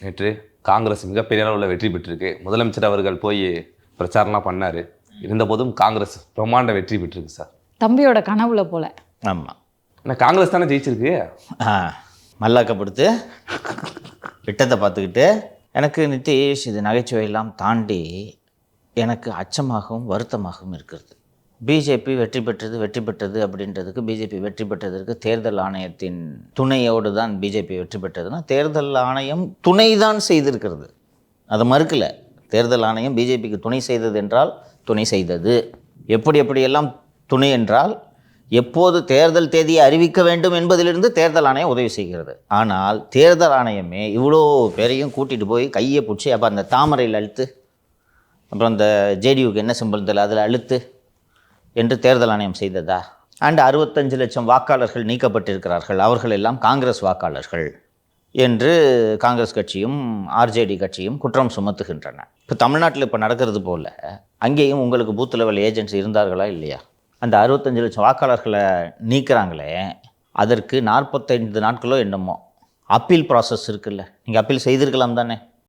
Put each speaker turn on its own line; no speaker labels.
நேற்று காங்கிரஸ் மிகப்பெரிய அளவில் வெற்றி பெற்றிருக்கு. முதலமைச்சர் அவர்கள் போய் பிரச்சாரம்லாம் பண்ணார். இருந்தபோதும் காங்கிரஸ் பிரம்மாண்ட வெற்றி பெற்றிருக்கு சார்.
தம்பியோட கனவுல போல.
ஆமாம்,
ஆனால் காங்கிரஸ் தானே ஜெயிச்சிருக்கு.
மல்லாக்கப்படுத்து விட்டத்தை பார்த்துக்கிட்டு எனக்கு நிதிஷ் இது நகைச்சுவையெல்லாம் தாண்டி எனக்கு அச்சமாகவும் வருத்தமாகவும் இருக்கிறது. பிஜேபி வெற்றி பெற்றது அப்படின்றதுக்கு பிஜேபி வெற்றி பெற்றதற்கு தேர்தல் ஆணையத்தின் துணையோடு தான் பிஜேபி வெற்றி பெற்றதுன்னா தேர்தல் ஆணையம் துணை தான் செய்திருக்கிறது, அதை மறுக்கலை. தேர்தல் ஆணையம் பிஜேபிக்கு துணை செய்தது என்றால் துணை செய்தது. எப்படியெல்லாம் துணை என்றால் எப்போது தேர்தல் தேதியை அறிவிக்க வேண்டும் என்பதிலிருந்து தேர்தல் ஆணையம் உதவி செய்கிறது. ஆனால் தேர்தல் ஆணையமே இவ்வளோ பேரையும் கூட்டிகிட்டு போய் கையை பிடிச்சி அப்போ அந்த தாமரையில் அழுத்து, அப்புறம் அந்த ஜேடியூக்கு என்ன சிம்பிள் தெரியல அதில் அழுத்து என்று தேர்தல் ஆணையம் செய்ததா? அண்ட் 65 லட்சம் வாக்காளர்கள் நீக்கப்பட்டிருக்கிறார்கள், அவர்கள் எல்லாம் காங்கிரஸ் வாக்காளர்கள் என்று காங்கிரஸ் கட்சியும் ஆர்ஜேடி கட்சியும் குற்றம் சுமத்துகின்றன. இப்போ தமிழ்நாட்டில் இப்போ நடக்கிறது போல் அங்கேயும் உங்களுக்கு பூத் லெவல் ஏஜென்ட்ஸ் இருந்தார்களா இல்லையா? அந்த 65 லட்சம் வாக்காளர்களை நீக்கிறாங்களே, அதற்கு 45 நாட்களோ என்னமோ அப்பீல் ப்ராசஸ் இருக்குல்ல, நீங்கள் அப்பீல் செய்திருக்கலாம் தானே.